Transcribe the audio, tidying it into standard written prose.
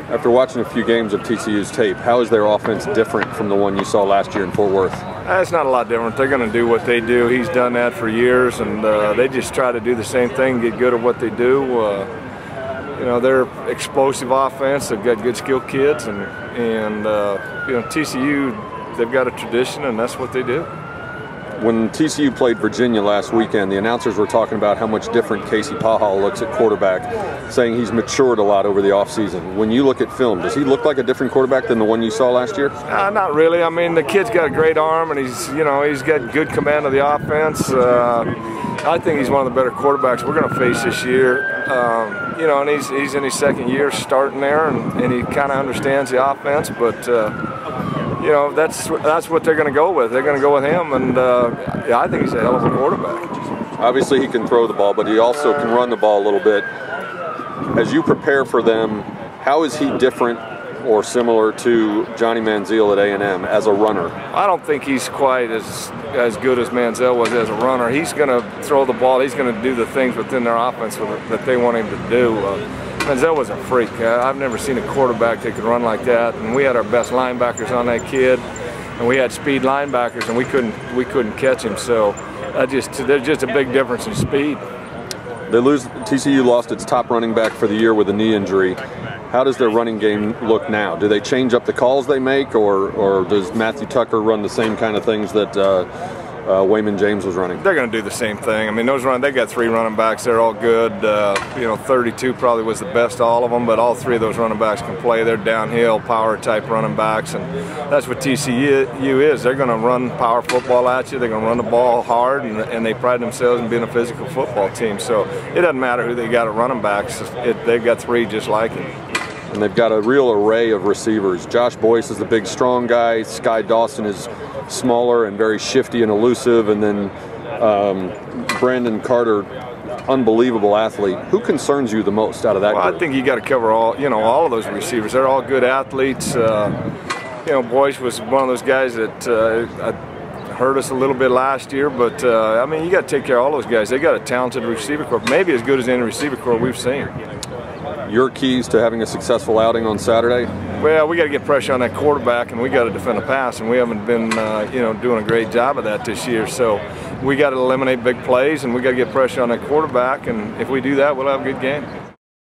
After watching a few games of TCU's tape, how is their offense different from the one you saw last year in Fort Worth? It's not a lot different. They're going to do what they do. He's done that for years, and they just try to do the same thing, get good at what they do. You know, they're explosive offense. They've got good skilled kids, and you know, TCU, they've got a tradition, and that's what they do. When TCU played Virginia last weekend, the announcers were talking about how much different Casey Pachall looks at quarterback, saying he's matured a lot over the offseason. When you look at film, does he look like a different quarterback than the one you saw last year? Not really. I mean, the kid's got a great arm, and he's got good command of the offense. I think he's one of the better quarterbacks we're going to face this year. You know, and he's in his second year starting there, and he kind of understands the offense, but you know, that's what they're going to go with. They're going to go with him, and yeah, I think he's a hell of a quarterback. Obviously, he can throw the ball, but he also can run the ball a little bit. As you prepare for them, how is he different or similar to Johnny Manziel at A&M as a runner? I don't think he's quite as good as Manziel was as a runner. He's going to throw the ball. He's going to do the things within their offense that they want him to do. Manziel was a freak. I've never seen a quarterback that could run like that. And we had our best linebackers on that kid, and we had speed linebackers, and we couldn't catch him. So there's just a big difference in speed. TCU lost its top running back for the year with a knee injury. How does their running game look now? Do they change up the calls they make, or does Matthew Tucker run the same kind of things that Wayman James was running? They're going to do the same thing. I mean, they got 3 running backs. They're all good. You know, 32 probably was the best of all of them, but all 3 of those running backs can play. They're downhill, power type running backs, and that's what TCU is. They're going to run power football at you. They're going to run the ball hard, and they pride themselves in being a physical football team. So it doesn't matter who they got at running backs. They've got 3 just like him. And they've got a real array of receivers. Josh Boyce is the big, strong guy. Sky Dawson is smaller and very shifty and elusive. And then Brandon Carter, unbelievable athlete. Who concerns you the most out of that group? I think you got to cover all of those receivers. They're all good athletes. You know, Boyce was one of those guys that hurt us a little bit last year, but I mean, you got to take care of all those guys. They got a talented receiver corps, maybe as good as any receiver corps we've seen. Your keys to having a successful outing on Saturday? Well, we got to get pressure on that quarterback, and we got to defend a pass, and we haven't been, you know, doing a great job of that this year. So we got to eliminate big plays, and we got to get pressure on that quarterback, and if we do that, we'll have a good game.